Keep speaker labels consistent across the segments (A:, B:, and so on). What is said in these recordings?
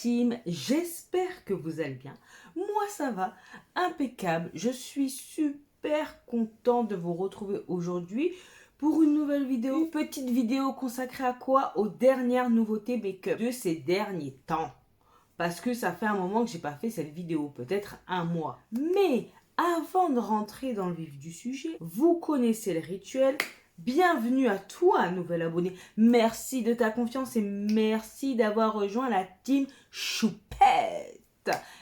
A: team, j'espère que vous allez bien. Moi ça va, impeccable. Je suis super content de vous retrouver aujourd'hui pour une nouvelle vidéo. Une petite vidéo consacrée à quoi? Aux dernières nouveautés make-up de ces derniers temps. Parce que ça fait un moment que j'ai pas fait cette vidéo, peut-être un mois. Mais avant de rentrer dans le vif du sujet, vous connaissez le rituel. Bienvenue à toi, nouvel abonné. Merci de ta confiance et merci d'avoir rejoint la team Choupette.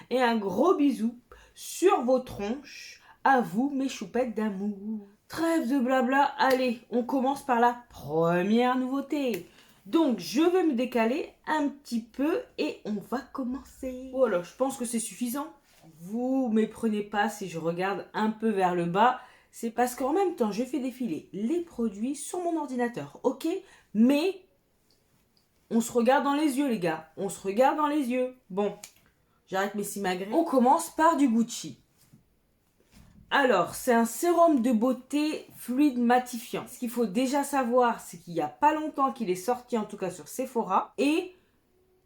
A: Et un gros bisou sur vos tronches à vous, mes choupettes d'amour. Trêve de blabla, allez, on commence par la première nouveauté. Donc, je vais me décaler un petit peu et on va commencer. Voilà, je pense que c'est suffisant. Vous méprenez pas si je regarde un peu vers le bas. C'est parce qu'en même temps, je fais défiler les produits sur mon ordinateur, ok? Mais, on se regarde dans les yeux, les gars. On se regarde dans les yeux. Bon, j'arrête mes simagrées. On commence par du Gucci. Alors, c'est un sérum de beauté fluide matifiant. Ce qu'il faut déjà savoir, c'est qu'il n'y a pas longtemps qu'il est sorti, en tout cas sur Sephora. Et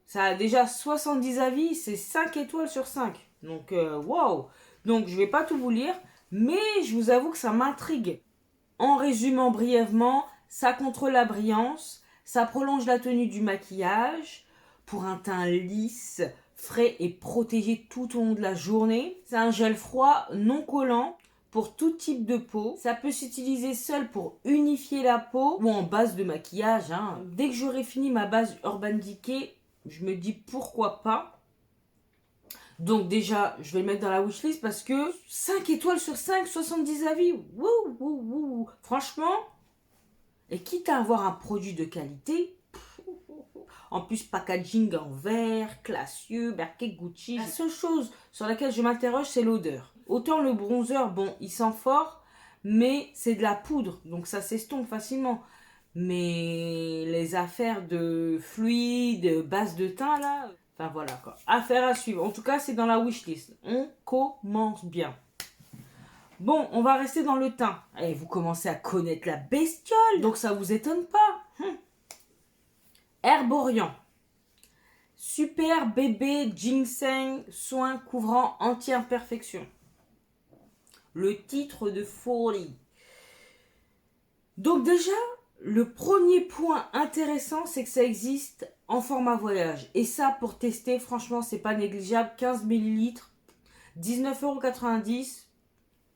A: ça a déjà 70 avis, c'est 5 étoiles sur 5. Donc, wow. Donc, je ne vais pas tout vous lire, mais je vous avoue que ça m'intrigue. En résumant brièvement, ça contrôle la brillance, ça prolonge la tenue du maquillage pour un teint lisse, frais et protégé tout au long de la journée. C'est un gel froid non collant pour tout type de peau. Ça peut s'utiliser seul pour unifier la peau ou en base de maquillage. Dès que j'aurai fini ma base Urban Decay, je me dis pourquoi pas. Donc déjà, je vais le mettre dans la wishlist parce que 5 étoiles sur 5, 70 avis. Wouh, wouh, wouh. Franchement, et quitte à avoir un produit de qualité, en plus packaging en verre, classieux, marqué Gucci. La seule chose sur laquelle je m'interroge, c'est l'odeur. Autant le bronzer, bon, il sent fort, mais c'est de la poudre, donc ça s'estompe facilement. Mais les affaires de fluide, base de teint, là... Enfin voilà quoi. Affaire à suivre. En tout cas, c'est dans la wishlist. On commence bien. Bon, on va rester dans le teint. Et vous commencez à connaître la bestiole, donc ça vous étonne pas. Herborian. Super bébé ginseng soin couvrant anti-imperfection. Le titre de folie. Donc déjà, le premier point intéressant, c'est que ça existe en format voyage. Et ça, pour tester, franchement, c'est pas négligeable. 15 ml, 19,90 €.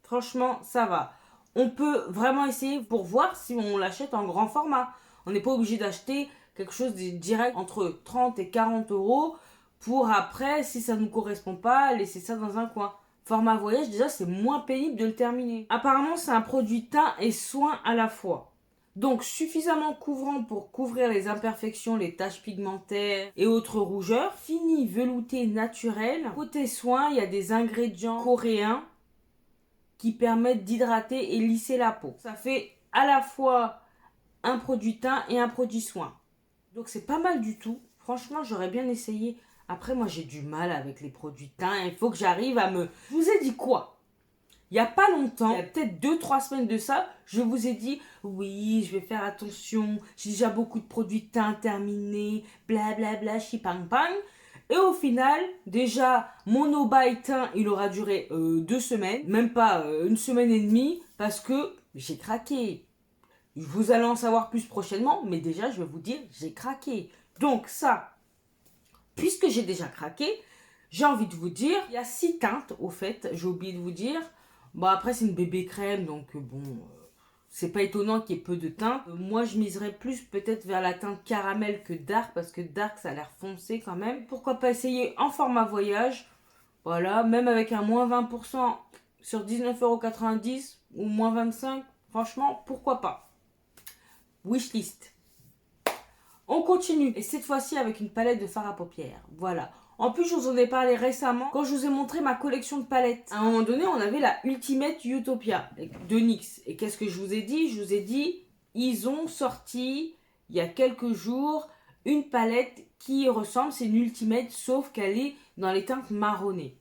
A: Franchement, ça va. On peut vraiment essayer pour voir si on l'achète en grand format. On n'est pas obligé d'acheter quelque chose de direct entre 30 et 40 € pour après, si ça ne nous correspond pas, laisser ça dans un coin. Format voyage, déjà, c'est moins pénible de le terminer. Apparemment, c'est un produit teint et soin à la fois. Donc, suffisamment couvrant pour couvrir les imperfections, les taches pigmentaires et autres rougeurs. Fini, velouté, naturel. Côté soin, il y a des ingrédients coréens qui permettent d'hydrater et lisser la peau. Ça fait à la fois un produit teint et un produit soin. Donc, c'est pas mal du tout. Franchement, j'aurais bien essayé. Après, moi, j'ai du mal avec les produits teints. Il faut que j'arrive à me... Je vous ai dit quoi? Il n'y a pas longtemps, il y a peut-être 2-3 semaines de ça, je vous ai dit, oui, je vais faire attention, j'ai déjà beaucoup de produits teints terminés, blablabla, chipang-pang. Et au final, déjà, mon no buy teint, il aura duré 2 semaines, même pas 1 semaine et demie, parce que j'ai craqué. Vous allez en savoir plus prochainement, mais déjà, je vais vous dire, j'ai craqué. Donc ça, puisque j'ai déjà craqué, j'ai envie de vous dire, il y a 6 teintes, au fait, j'ai oublié de vous dire. Bon, après, c'est une bébé crème, donc bon, c'est pas étonnant qu'il y ait peu de teinte. Moi, je miserais plus peut-être vers la teinte caramel que dark, parce que dark, ça a l'air foncé quand même. Pourquoi pas essayer en format voyage? Voilà, même avec un moins 20% sur 19,90 € ou moins 25, franchement, pourquoi pas? Wishlist. On continue, et cette fois-ci avec une palette de fard à paupières. Voilà. En plus, je vous en ai parlé récemment quand je vous ai montré ma collection de palettes. À un moment donné, on avait la Ultimate Utopia de NYX. Et qu'est-ce que je vous ai dit? Je vous ai dit, ils ont sorti, il y a quelques jours, une palette qui ressemble, c'est une Ultimate, sauf qu'elle est dans les teintes marronnées.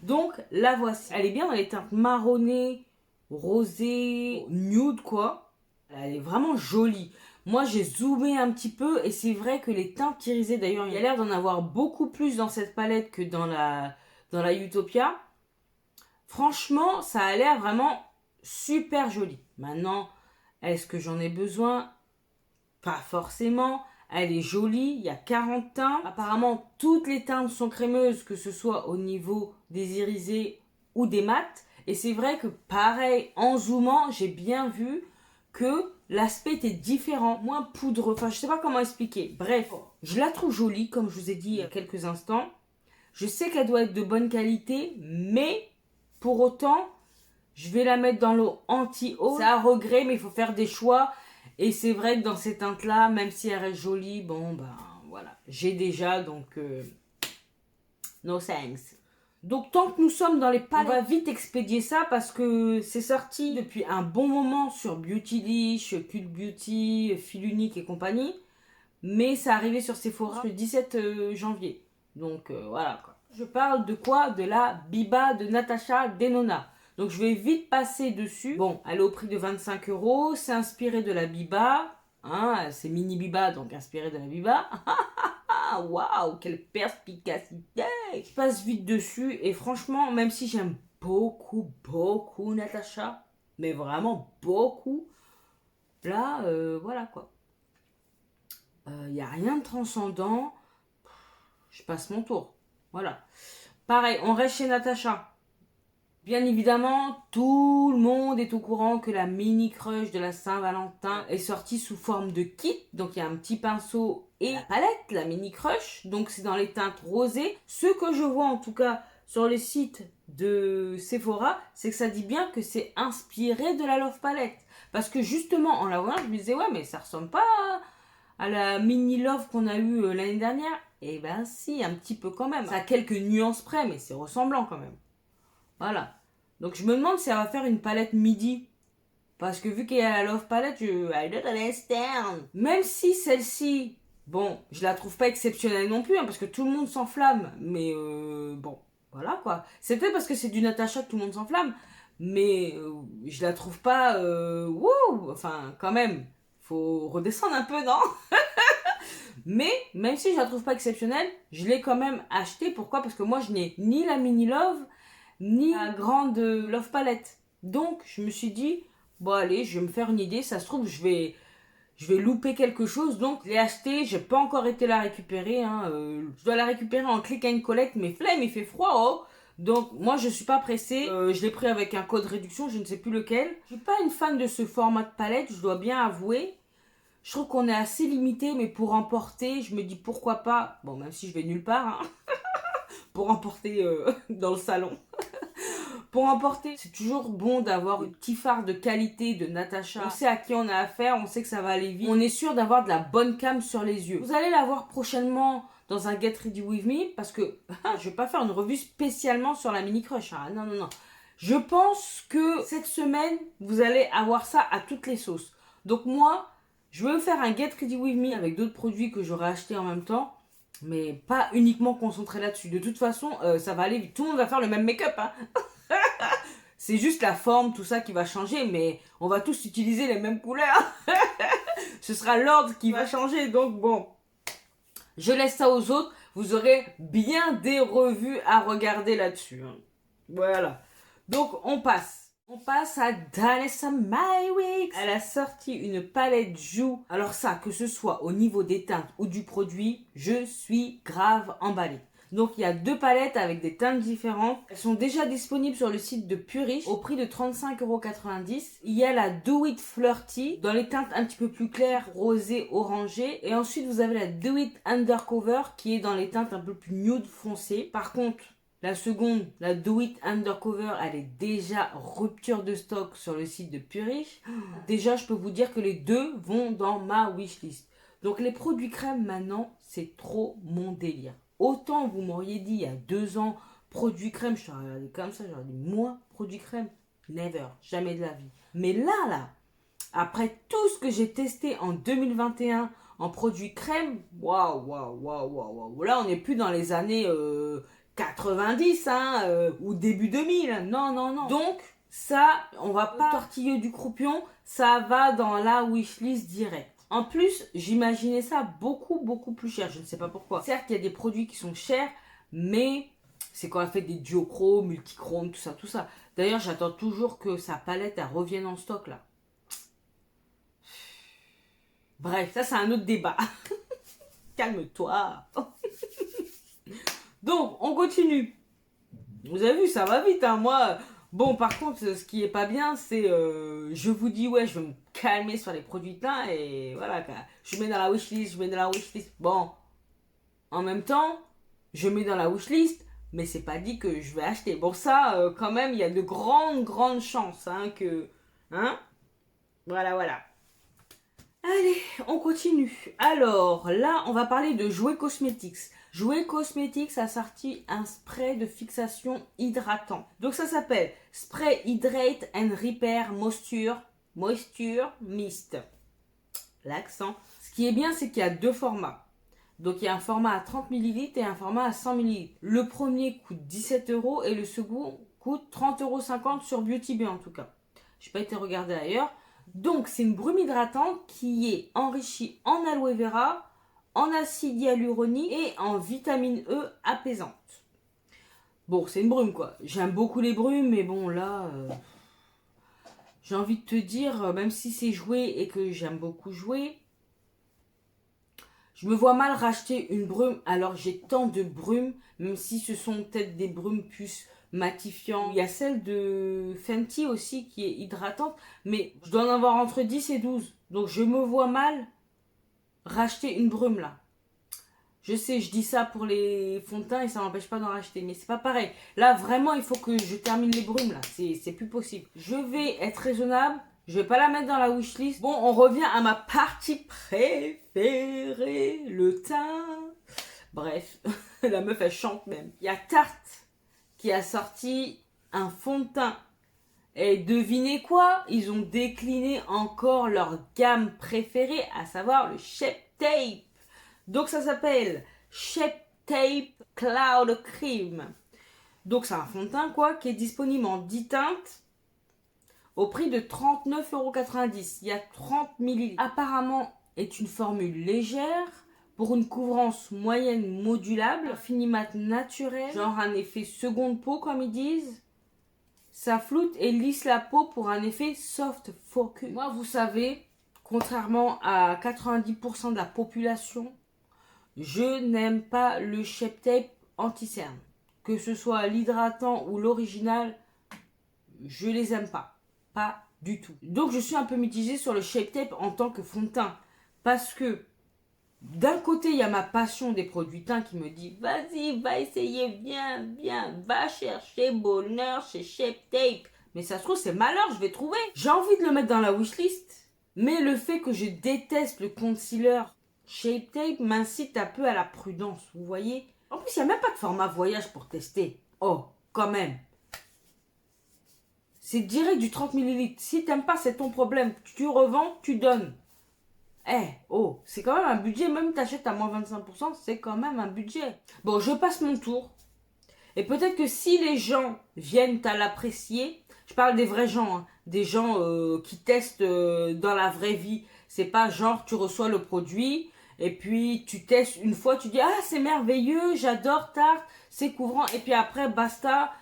A: Donc, la voici. Elle est bien dans les teintes marronnées, rosées, nude quoi. Elle est vraiment jolie. Moi, j'ai zoomé un petit peu et c'est vrai que les teintes irisées, d'ailleurs, il y a l'air d'en avoir beaucoup plus dans cette palette que dans la Utopia. Franchement, ça a l'air vraiment super joli. Maintenant, est-ce que j'en ai besoin? Pas forcément. Elle est jolie, il y a 40 teintes. Apparemment, toutes les teintes sont crémeuses, que ce soit au niveau des irisés ou des mats. Et c'est vrai que pareil, en zoomant, j'ai bien vu que l'aspect était différent, moins poudreux. Enfin, je sais pas comment expliquer. Bref, je la trouve jolie, comme je vous ai dit il y a quelques instants. Je sais qu'elle doit être de bonne qualité, mais pour autant, je vais la mettre dans l'eau anti-eau. C'est à regret, mais il faut faire des choix. Et c'est vrai que dans ces teintes-là, même si elle reste jolie, bon, ben voilà. J'ai déjà, donc no thanks. Donc tant que nous sommes dans les palettes, on va vite expédier ça parce que c'est sorti depuis un bon moment sur Beautylish, Cult Beauty, Fil Unique et compagnie. Mais ça arrivait sur Sephora le 17 janvier. Donc voilà quoi. Je parle de quoi? De la Biba de Natasha Denona. Donc je vais vite passer dessus. Bon, elle est au prix de 25 €. C'est inspiré de la Biba. Hein, c'est mini Biba, donc inspiré de la Biba. Waouh, quelle perspicacité! Je passe vite dessus et franchement, même si j'aime beaucoup, beaucoup Natasha, mais vraiment beaucoup, là, voilà quoi. Il n'y a rien de transcendant. Je passe mon tour. Voilà. Pareil, on reste chez Natasha. Bien évidemment, tout le monde est au courant que la mini crush de la Saint-Valentin est sortie sous forme de kit. Donc il y a un petit pinceau et la palette, la mini crush. Donc c'est dans les teintes rosées. Ce que je vois en tout cas sur les sites de Sephora, c'est que ça dit bien que c'est inspiré de la Love Palette. Parce que justement, en la voyant, je me disais, ouais, mais ça ressemble pas à la mini Love qu'on a eue l'année dernière. Eh ben si, un petit peu quand même. Ça a quelques nuances près, mais c'est ressemblant quand même. Voilà. Donc je me demande si elle va faire une palette midi. Parce que vu qu'il y a la Love Palette, I don't understand. Même si celle-ci, bon, je la trouve pas exceptionnelle non plus, hein, parce que tout le monde s'enflamme. Mais bon, voilà quoi. C'est peut-être parce que c'est du Natasha que tout le monde s'enflamme. Mais je la trouve pas... wouh, enfin, quand même, faut redescendre un peu, non? Mais même si je la trouve pas exceptionnelle, je l'ai quand même achetée. Pourquoi? Parce que moi, je n'ai ni la mini Love, ni la grande Love Palette. Donc, je me suis dit, bon allez, je vais me faire une idée. Ça se trouve, je vais louper quelque chose. Donc, je l'ai acheté. J'ai pas encore été la récupérer. Hein. Je dois la récupérer en click and collect. Mais flemme, il fait froid, oh. Donc, moi, je suis pas pressée. Je l'ai pris avec un code réduction, je ne sais plus lequel. Je suis pas une fan de ce format de palette, je dois bien avouer. Je trouve qu'on est assez limité, mais pour emporter, je me dis pourquoi pas. Bon, même si je vais nulle part, hein, pour emporter dans le salon. Pour emporter, c'est toujours bon d'avoir un petit phare de qualité de Natasha. On sait à qui on a affaire, on sait que ça va aller vite. On est sûr d'avoir de la bonne cam sur les yeux. Vous allez la voir prochainement dans un Get Ready With Me, parce que je vais pas faire une revue spécialement sur la mini crush. Hein. Non, non, non. Je pense que cette semaine, vous allez avoir ça à toutes les sauces. Donc moi, je vais faire un Get Ready With Me avec d'autres produits que j'aurai achetés en même temps. Mais pas uniquement concentré là-dessus. De toute façon, ça va aller vite. Tout le monde va faire le même make-up. Hein. C'est juste la forme, tout ça qui va changer. Mais on va tous utiliser les mêmes couleurs. Ce sera l'ordre qui va changer. Donc bon, je laisse ça aux autres. Vous aurez bien des revues à regarder là-dessus. Hein. Voilà. Donc on passe. On passe à Danessa Myricks. Elle a sorti une palette joue. Alors ça, que ce soit au niveau des teintes ou du produit, je suis grave emballée. Donc il y a deux palettes avec des teintes différentes. Elles sont déjà disponibles sur le site de Purish au prix de 35,90 €. Il y a la Do It Flirty dans les teintes un petit peu plus claires, rosé, orangé. Et ensuite vous avez la Do It Undercover qui est dans les teintes un peu plus nude foncé. Par contre, la seconde, la Do It Undercover, elle est déjà rupture de stock sur le site de Purish. Déjà, je peux vous dire que les deux vont dans ma wishlist. Donc les produits crème maintenant, c'est trop mon délire. Autant vous m'auriez dit il y a 2 ans, produits crème, je t'aurais regardé comme ça, j'aurais dit moi, produits crème, never, jamais de la vie. Mais là, après tout ce que j'ai testé en 2021 en produits crème, waouh. Là, on n'est plus dans les années 90 ou début 2000. Non. Donc, ça, on va pas tortiller du croupion, ça va dans la wishlist direct. En plus, j'imaginais ça beaucoup plus cher. Je ne sais pas pourquoi. Certes, il y a des produits qui sont chers, mais c'est quand elle fait des duochromes, multichromes, tout ça. D'ailleurs, j'attends toujours que sa palette elle revienne en stock là. Bref, ça c'est un autre débat. Calme-toi. Donc, on continue. Vous avez vu, ça va vite, hein, moi. Bon, par contre, ce qui est pas bien, c'est... je vous dis, ouais, je vais me calmer sur les produits teints et voilà, je mets dans la wishlist, Bon, en même temps, je mets dans la wishlist, mais c'est pas dit que je vais acheter. Bon, ça, quand même, il y a de grandes chances, hein, que... Hein? Voilà. Allez, on continue. Alors, là, on va parler de Jouet Cosmetics. Jouet Cosmetics a sorti un spray de fixation hydratant. Donc, ça s'appelle Spray Hydrate and Repair Moisture Mist. L'accent. Ce qui est bien, c'est qu'il y a deux formats. Donc, il y a un format à 30 ml et un format à 100 ml. Le premier coûte 17 € et le second coûte 30,50 € sur Beauty Bay en tout cas. Je n'ai pas été regarder ailleurs. Donc, c'est une brume hydratante qui est enrichie en aloe vera, en acide hyaluronique et en vitamine E apaisante. Bon, c'est une brume quoi. J'aime beaucoup les brumes, mais bon là, j'ai envie de te dire, même si c'est joué et que j'aime beaucoup jouer, je me vois mal racheter une brume alors j'ai tant de brumes, même si ce sont peut-être des brumes plus matifiantes. Il y a celle de Fenty aussi qui est hydratante, mais je dois en avoir entre 10 et 12. Donc je me vois mal racheter une brume là. Je sais, je dis ça pour les fonds de teint et ça m'empêche pas d'en racheter, mais c'est pas pareil. Là, vraiment, il faut que je termine les brumes là. C'est plus possible. Je vais être raisonnable. Je vais pas la mettre dans la wishlist. Bon, on revient à ma partie préférée, le teint. Bref, la meuf, elle chante même. Il y a Tarte qui a sorti un fond de teint. Et devinez quoi? Ils ont décliné encore leur gamme préférée, à savoir le Shape Tape. Donc ça s'appelle Shape Tape Cloud Cream. Donc c'est un fond de teint quoi, qui est disponible en 10 teintes au prix de 39,90 €. Il y a 30 ml. Apparemment est une formule légère pour une couvrance moyenne modulable, un fini mat naturel, genre un effet seconde peau comme ils disent. Ça floute et lisse la peau pour un effet soft focus. Moi vous savez, contrairement à 90% de la population, je n'aime pas le Shape Tape anti-cerne. Que ce soit l'hydratant ou l'original, je les aime pas. Pas du tout. Donc je suis un peu mitigée sur le Shape Tape en tant que fond de teint. Parce que d'un côté, il y a ma passion des produits teints qui me dit vas-y, va essayer, viens, va chercher bonheur chez Shape Tape. Mais ça se trouve, c'est malheur, je vais trouver. J'ai envie de le mettre dans la wishlist. Mais le fait que je déteste le concealer Shape Tape m'incite un peu à la prudence, vous voyez. En plus, il n'y a même pas de format voyage pour tester. Oh, quand même. C'est direct du 30 ml. Si t'aimes pas, c'est ton problème. Tu revends, tu donnes. Oh, c'est quand même un budget. Même t'achètes à moins 25%, c'est quand même un budget. Bon, je passe mon tour. Et peut-être que si les gens viennent à l'apprécier, je parle des vrais gens, hein, des gens qui testent dans la vraie vie. C'est pas genre tu reçois le produit et puis tu testes une fois, tu dis ah c'est merveilleux, j'adore Tarte, c'est couvrant et puis après basta,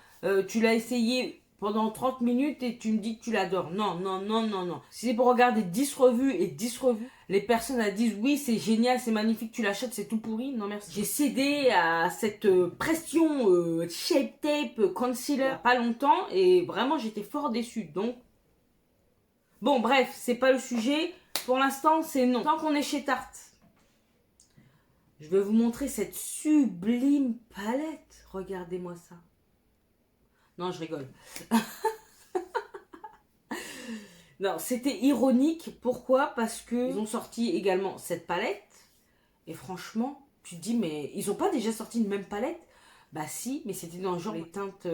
A: tu l'as essayé pendant 30 minutes et tu me dis que tu l'adores. Non. Si c'est pour regarder 10 revues et 10 revues, les personnes elles disent oui c'est génial, c'est magnifique, tu l'achètes, c'est tout pourri. Non merci. J'ai cédé à cette pression Shape Tape Concealer il y a pas longtemps et vraiment j'étais fort déçue. Donc, bon bref, c'est pas le sujet. Pour l'instant c'est non. Tant qu'on est chez Tarte, je vais vous montrer cette sublime palette. Regardez-moi ça. Non, je rigole. Non, c'était ironique. Pourquoi? Parce qu'ils ont sorti également cette palette. Et franchement, tu te dis, mais ils n'ont pas déjà sorti une même palette? Bah si, mais c'était dans le genre les teintes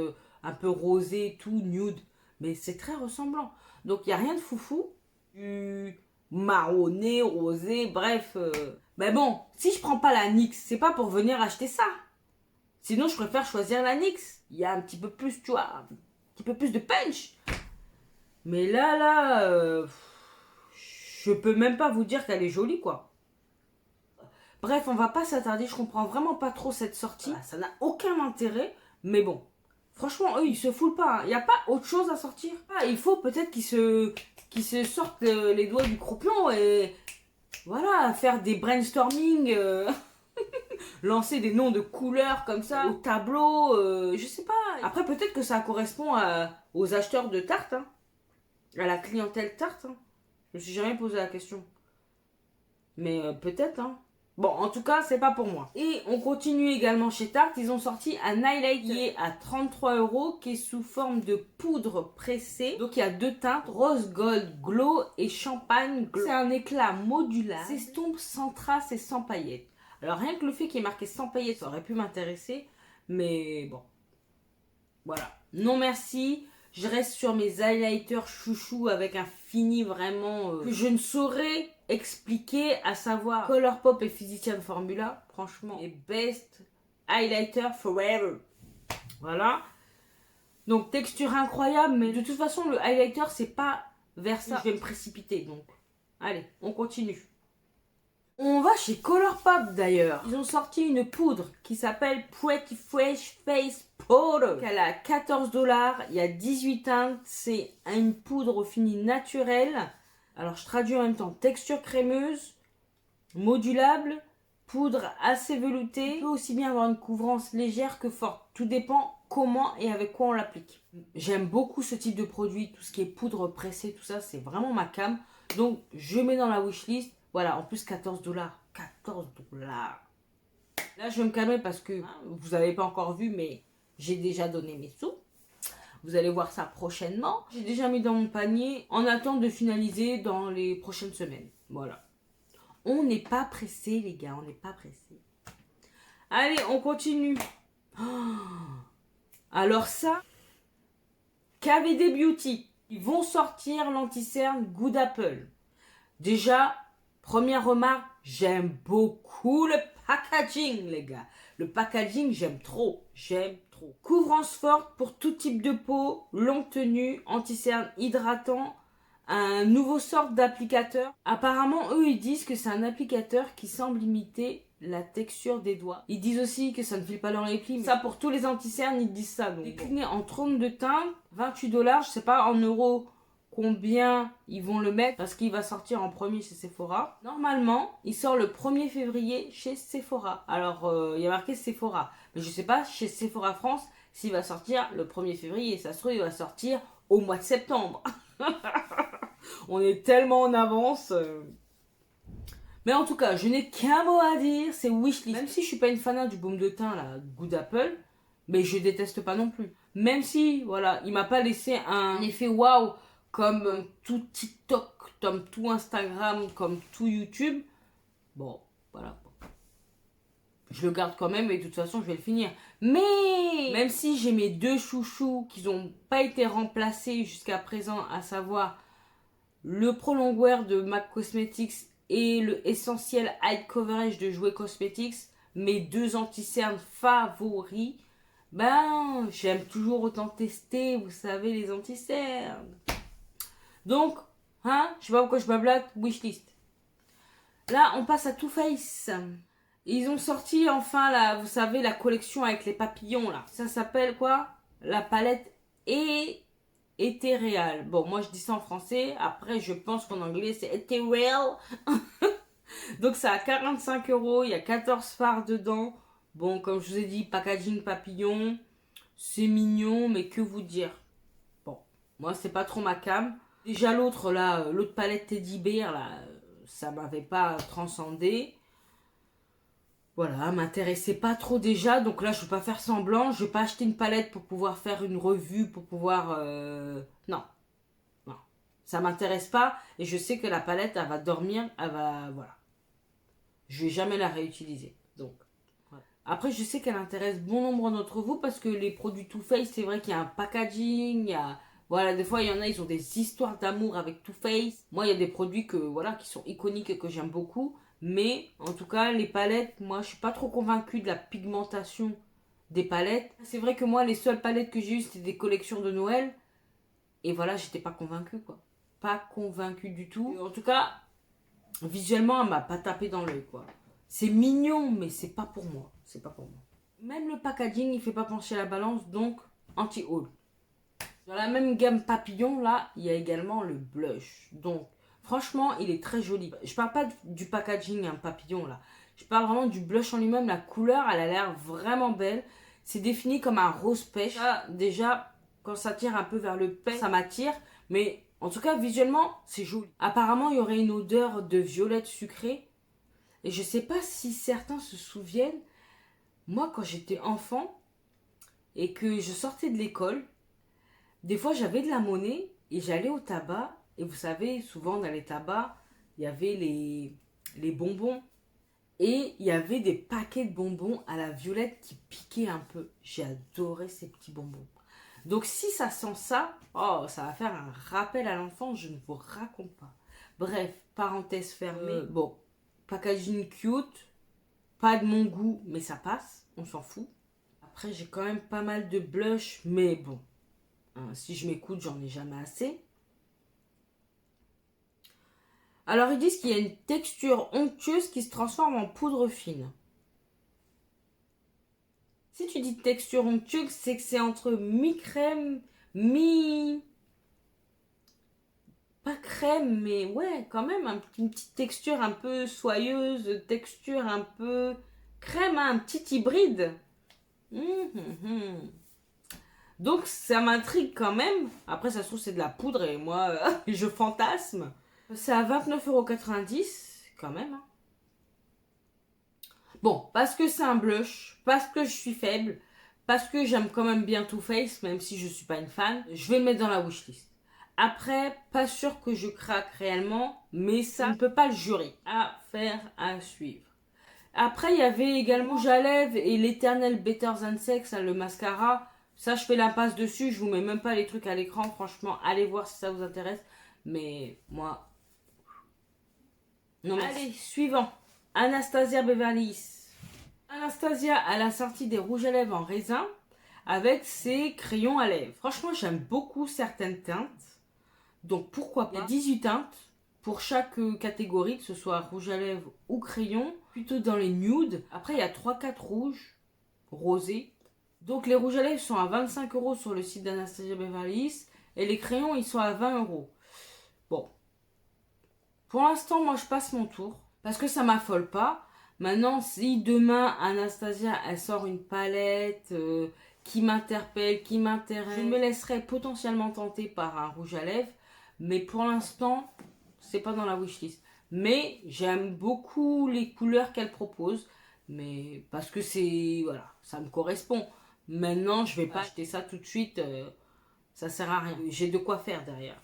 A: un peu rosées, tout nude. Mais c'est très ressemblant. Donc il n'y a rien de foufou. Marronné, rosé, bref. Mais bon, si je prends pas la NYX, c'est pas pour venir acheter ça. Sinon, je préfère choisir la NYX. Il y a un petit peu plus, tu vois, un petit peu plus de punch. Mais là, je peux même pas vous dire qu'elle est jolie, quoi. Bref, on va pas s'attarder, je comprends vraiment pas trop cette sortie. Voilà, ça n'a aucun intérêt, mais bon. Franchement, eux, ils se foulent pas. Il n'y a pas autre chose à sortir. Ah, il faut peut-être qu'ils se sortent les doigts du croupion et voilà, faire des brainstorming, lancer des noms de couleurs comme ça au tableau, je sais pas. Après, peut-être que ça correspond aux acheteurs de tartes, hein, à la clientèle tarte. Hein. Je me suis jamais posé la question. Mais peut-être, hein. Bon, en tout cas, c'est pas pour moi. Et on continue également chez Tarte. Ils ont sorti un highlight qui est à 33 €, qui est sous forme de poudre pressée. Donc, il y a deux teintes, rose gold glow et champagne glow. C'est un éclat modulable, s'estompe sans traces et sans paillettes. Alors, rien que le fait qu'il y ait marqué sans paillettes, ça aurait pu m'intéresser. Mais bon, voilà. Non, merci. Je reste sur mes highlighters chouchou avec un fini vraiment que je ne saurais expliquer, à savoir Colourpop et Physician Formula. Franchement, les best highlighter forever. Voilà. Donc, texture incroyable, mais de toute façon, le highlighter, c'est pas vers ça. Je vais me précipiter, donc. Allez, on continue. On va chez Colourpop d'ailleurs. Ils ont sorti une poudre qui s'appelle Pretty Fresh Face Powder. Elle a 14 $. Il y a 18 teintes. C'est une poudre au fini naturel. Alors je traduis en même temps. Texture crémeuse, modulable, poudre assez veloutée. On peut aussi bien avoir une couvrance légère que forte. Tout dépend comment et avec quoi on l'applique. J'aime beaucoup ce type de produit. Tout ce qui est poudre pressée, tout ça, c'est vraiment ma came. Donc je mets dans la wishlist. Voilà, en plus 14 $. 14 $. Là, je vais me calmer parce que vous n'avez pas encore vu, mais j'ai déjà donné mes sous. Vous allez voir ça prochainement. J'ai déjà mis dans mon panier en attente de finaliser dans les prochaines semaines. Voilà. On n'est pas pressé, les gars. On n'est pas pressé. Allez, on continue. Alors ça, KVD Beauty. Ils vont sortir l'anti-cerne Good Apple. Déjà, première remarque, j'aime beaucoup le packaging, les gars. Le packaging, j'aime trop. J'aime trop. Couvrance forte pour tout type de peau, longue tenue, anti-cerne hydratant, un nouveau sort d'applicateur. Apparemment, eux, ils disent que c'est un applicateur qui semble imiter la texture des doigts. Ils disent aussi que ça ne file pas dans les plis. Ça, pour tous les anti-cernes, ils disent ça. Donc, décliné en 32 teintes, 28 $. Je sais pas en euros combien ils vont le mettre parce qu'il va sortir en premier chez Sephora. Normalement, il sort le 1er février chez Sephora. Alors, il y a marqué Sephora. Mais je sais pas chez Sephora France s'il va sortir le 1er février. Ça se trouve, il va sortir au mois de septembre. On est tellement en avance. Mais en tout cas, je n'ai qu'un mot à dire, c'est wishlist. Même si je suis pas une fanat du baume de teint, là, Good Apple, mais je déteste pas non plus. Même si, voilà, il m'a pas laissé un effet waouh comme tout TikTok, comme tout Instagram, comme tout YouTube. Bon, voilà. Je le garde quand même et de toute façon, je vais le finir. Mais, même si j'ai mes deux chouchous qui n'ont pas été remplacés jusqu'à présent, à savoir le Pro Longwear de MAC Cosmetics et le Essentiel High Coverage de Jouer Cosmetics, mes deux anti-cernes favoris, ben, j'aime toujours autant tester, vous savez, les anti-cernes. Donc, hein, je sais pas pourquoi je blablate, wishlist. Là, on passe à Too Faced. Ils ont sorti enfin, là, vous savez, la collection avec les papillons, là. Ça s'appelle quoi? La palette Ethereal. Bon, moi, je dis ça en français. Après, je pense qu'en anglais, c'est Ethereal. Donc, ça a 45 €. Il y a 14 fards dedans. Bon, comme je vous ai dit, packaging papillon. C'est mignon, mais que vous dire? Bon, moi, c'est pas trop ma came. Déjà, l'autre, là, l'autre palette Teddy Bear, là, ça m'avait pas transcendé. Voilà, m'intéressait pas trop déjà, donc là je vais pas faire semblant, je vais pas acheter une palette pour pouvoir faire une revue, pour pouvoir... Non, non, ça m'intéresse pas, et je sais que la palette, elle va dormir, elle va... Voilà. Je vais jamais la réutiliser, donc... Voilà. Après, je sais qu'elle intéresse bon nombre d'entre vous, parce que les produits Too Faced, c'est vrai qu'il y a un packaging, il y a... Voilà, des fois, il y en a, ils ont des histoires d'amour avec Too Faced. Moi, il y a des produits que, voilà, qui sont iconiques et que j'aime beaucoup. Mais, en tout cas, les palettes, moi, je suis pas trop convaincue de la pigmentation des palettes. C'est vrai que moi, les seules palettes que j'ai eues, c'était des collections de Noël. Et voilà, j'étais pas convaincue, quoi. Pas convaincue du tout. Et en tout cas, visuellement, elle m'a pas tapé dans l'œil, quoi. C'est mignon, mais c'est pas pour moi. C'est pas pour moi. Même le packaging, il fait pas pencher la balance, donc anti-haul. Dans la même gamme papillon, là, il y a également le blush. Donc, franchement, il est très joli. Je parle pas du packaging, un papillon, là. Je parle vraiment du blush en lui-même. La couleur, elle a l'air vraiment belle. C'est défini comme un rose pêche. Ça, déjà, quand ça tire un peu vers le pêche, ça m'attire. Mais en tout cas, visuellement, c'est joli. Apparemment, il y aurait une odeur de violette sucrée. Et je sais pas si certains se souviennent. Moi, quand j'étais enfant et que je sortais de l'école, des fois, j'avais de la monnaie et j'allais au tabac. Et vous savez, souvent dans les tabacs, il y avait les bonbons. Et il y avait des paquets de bonbons à la violette qui piquaient un peu. J'ai adoré ces petits bonbons. Donc si ça sent ça, oh, ça va faire un rappel à l'enfant, je ne vous raconte pas. Bref, parenthèse fermée. Bon, packaging cute, pas de mon goût, mais ça passe, on s'en fout. Après, j'ai quand même pas mal de blush, mais bon, hein, si je m'écoute, j'en ai jamais assez. Alors, ils disent qu'il y a une texture onctueuse qui se transforme en poudre fine. Si tu dis texture onctueuse, c'est que c'est entre mi-crème, mi... Pas crème, mais ouais, quand même, une petite texture un peu soyeuse, texture un peu crème, hein, un petit hybride. Donc, ça m'intrigue quand même. Après, ça se trouve, c'est de la poudre et moi, je fantasme. C'est à 29,90 € quand même. Hein. Bon, parce que c'est un blush, parce que je suis faible, parce que j'aime quand même bien Too Faced, même si je suis pas une fan, je vais le mettre dans la wishlist. Après, pas sûr que je craque réellement, mais ça, on ne peut pas le jurer. Affaire à suivre. Après, il y avait également Rouge à lèvres et l'éternel Better Than Sex, le mascara. Ça, je fais l'impasse dessus, je vous mets même pas les trucs à l'écran. Franchement, allez voir si ça vous intéresse. Mais moi, non merci. Allez, suivant. Anastasia Beverly Hills. Anastasia, elle a sorti des rouges à lèvres en raisin avec ses crayons à lèvres. Franchement, j'aime beaucoup certaines teintes. Donc, pourquoi pas. Il y a 18 teintes pour chaque catégorie, que ce soit rouge à lèvres ou crayon. Plutôt dans les nudes. Après, il y a 3-4 rouges, rosés. Donc, les rouges à lèvres sont à 25 € sur le site d'Anastasia Beverly Hills. Et les crayons, ils sont à 20 €. Bon. Pour l'instant, moi, je passe mon tour. Parce que ça m'affole pas. Maintenant, si demain, Anastasia, elle sort une palette qui m'interpelle, qui m'intéresse, je me laisserai potentiellement tenter par un rouge à lèvres. Mais pour l'instant, c'est pas dans la wishlist. Mais j'aime beaucoup les couleurs qu'elle propose. Mais parce que c'est... Voilà, ça me correspond. Maintenant, je vais pas acheter ça tout de suite. Ça sert à rien. J'ai de quoi faire derrière.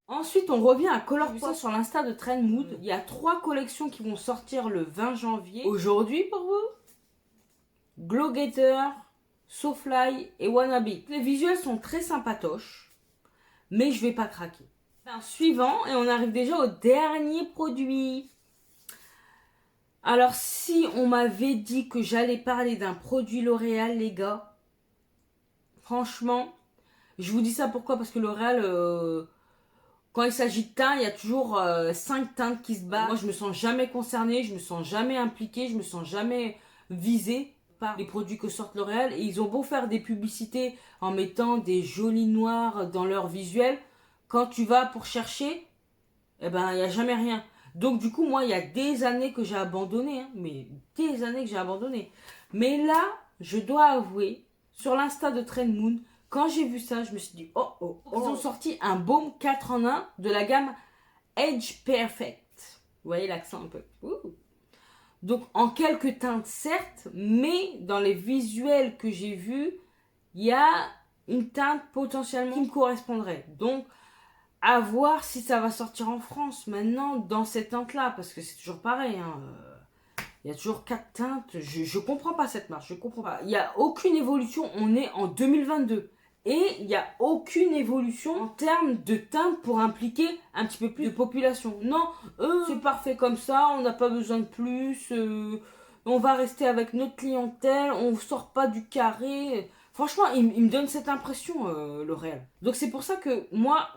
A: Ensuite, on revient à Colourpop sur l'Insta de Trend Mood. Il y a 3 collections qui vont sortir le 20 janvier. Aujourd'hui, pour vous, Glow Getter, SoFly et Wannabe. Les visuels sont très sympatoches, mais je vais pas craquer. Suivant, et on arrive déjà au dernier produit. Alors, si on m'avait dit que j'allais parler d'un produit L'Oréal, les gars, franchement, je vous dis ça pourquoi? Parce que L'Oréal... Quand il s'agit de teint, il y a toujours 5 teintes qui se battent. Moi, je me sens jamais concernée, je me sens jamais impliquée, je me sens jamais visée par les produits que sortent L'Oréal. Et ils ont beau faire des publicités en mettant des jolis noirs dans leur visuel. Quand tu vas pour chercher, eh ben, il n'y a jamais rien. Donc, du coup, moi, il y a des années que j'ai abandonné. Hein, mais des années que j'ai abandonné. Mais là, je dois avouer, sur l'Insta de Trend Moon, quand j'ai vu ça, je me suis dit, oh. Ils ont sorti un baume 4 en 1 de la gamme Age Perfect. Vous voyez l'accent un peu. Donc, en quelques teintes, certes, mais dans les visuels que j'ai vus, il y a une teinte potentiellement qui me correspondrait. Donc, à voir si ça va sortir en France maintenant dans cette teinte-là, parce que c'est toujours pareil. Hein. Il y a toujours 4 teintes. Je comprends pas cette marche. Je comprends pas. Il n'y a aucune évolution. On est en 2022. Et il n'y a aucune évolution en termes de teinte pour impliquer un petit peu plus de population. Non, c'est parfait comme ça, on n'a pas besoin de plus, on va rester avec notre clientèle, on ne sort pas du carré. Franchement, il me donne cette impression, L'Oréal. Donc c'est pour ça que moi,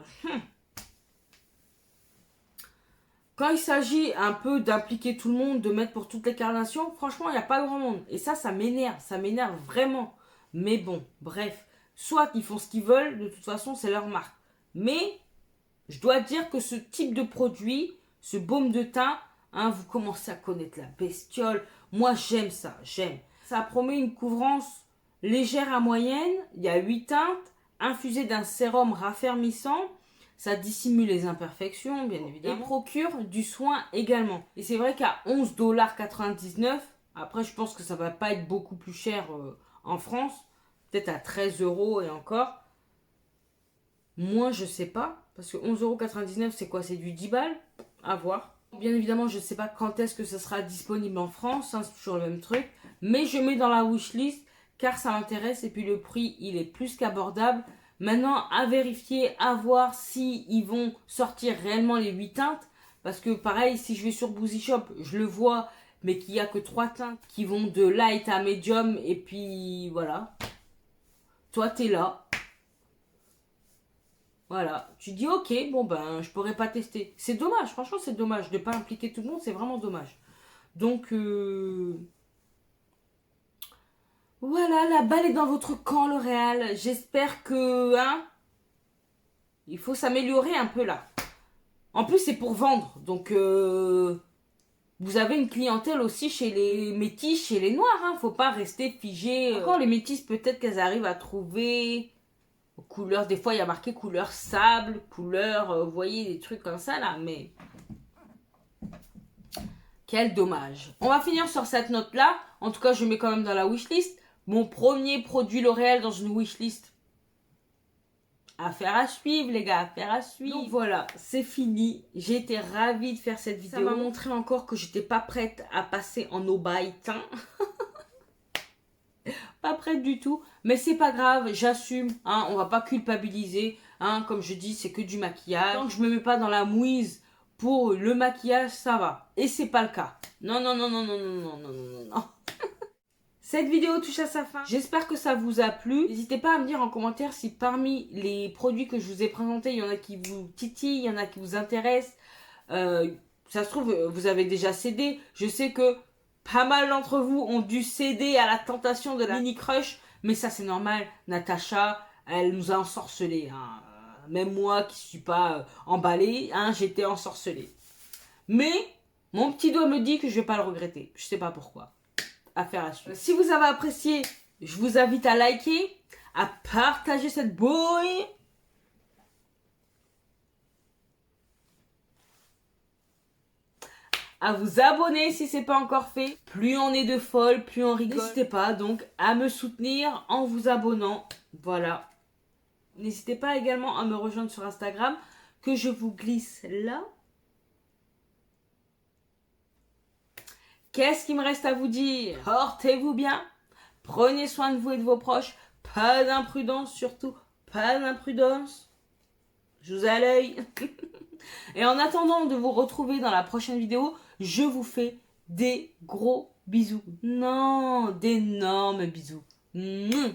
A: Quand il s'agit un peu d'impliquer tout le monde, de mettre pour toutes les carnations, franchement, il n'y a pas grand monde. Et ça m'énerve vraiment. Mais bon, bref, soit ils font ce qu'ils veulent, de toute façon, c'est leur marque. Mais je dois dire que ce type de produit, ce baume de teint, hein, vous commencez à connaître la bestiole. Moi, j'aime ça, j'aime. Ça promet une couvrance légère à moyenne. Il y a 8 teintes, infusées d'un sérum raffermissant. Ça dissimule les imperfections, bien évidemment. Et procure du soin également. Et c'est vrai qu'à 11,99 $, après je pense que ça va pas être beaucoup plus cher en France. Peut-être à 13 € et encore. Moins je sais pas. Parce que 11,99 € c'est quoi? C'est du 10 balles? À voir. Bien évidemment je ne sais pas quand est-ce que ça sera disponible en France. Hein, c'est toujours le même truc. Mais je mets dans la wishlist car ça m'intéresse. Et puis le prix il est plus qu'abordable. Maintenant, à vérifier, à voir si ils vont sortir réellement les 8 teintes. Parce que pareil, si je vais sur Boozy Shop, je le vois, mais qu'il n'y a que 3 teintes qui vont de light à medium. Et puis, voilà. Toi, t'es là. Voilà. Tu dis, ok, bon ben, je pourrais pas tester. C'est dommage, franchement, c'est dommage. De ne pas impliquer tout le monde, c'est vraiment dommage. Donc, voilà, la balle est dans votre camp, L'Oréal. J'espère que, hein, il faut s'améliorer un peu là. En plus, c'est pour vendre. Donc, vous avez une clientèle aussi chez les métis, chez les noirs. Hein. Faut pas rester figé. Encore les métis, peut-être qu'elles arrivent à trouver couleur. Des fois, il y a marqué couleur sable, couleur, vous voyez, des trucs comme ça là. Mais quel dommage. On va finir sur cette note-là. En tout cas, je mets quand même dans la wishlist. Mon premier produit L'Oréal dans une wishlist. Affaire à suivre, les gars, affaire à suivre. Donc voilà, c'est fini. J'ai été ravie de faire cette vidéo. Ça m'a montré encore que j'étais pas prête à passer en no buy teint. Pas prête du tout. Mais c'est pas grave, j'assume. Hein, on va pas culpabiliser. Hein, comme je dis, c'est que du maquillage. Tant que je me mets pas dans la mouise pour le maquillage, ça va. Et c'est pas le cas. Non, non, non, non, non, non, non, non, non, non. Cette vidéo touche à sa fin. J'espère que ça vous a plu. N'hésitez pas à me dire en commentaire si parmi les produits que je vous ai présentés, il y en a qui vous titillent, il y en a qui vous intéressent. Ça se trouve, vous avez déjà cédé. Je sais que pas mal d'entre vous ont dû céder à la tentation de la mini crush. Mais ça, c'est normal. Natacha, elle nous a ensorcelés. Hein. Même moi qui suis pas emballée, hein, j'étais ensorcelée. Mais mon petit doigt me dit que je vais pas le regretter. Je sais pas pourquoi. Affaire à suivre. Si vous avez apprécié, je vous invite à liker, à partager cette boy, à vous abonner si c'est pas encore fait. Plus on est de folles, plus on rigole. N'hésitez pas donc à me soutenir en vous abonnant. Voilà. N'hésitez pas également à me rejoindre sur Instagram que je vous glisse là. Qu'est-ce qu'il me reste à vous dire? Portez-vous bien, prenez soin de vous et de vos proches, pas d'imprudence surtout, pas d'imprudence. Je vous ai à l'œil. Et en attendant de vous retrouver dans la prochaine vidéo, je vous fais des gros bisous. Non, d'énormes bisous. Mouah.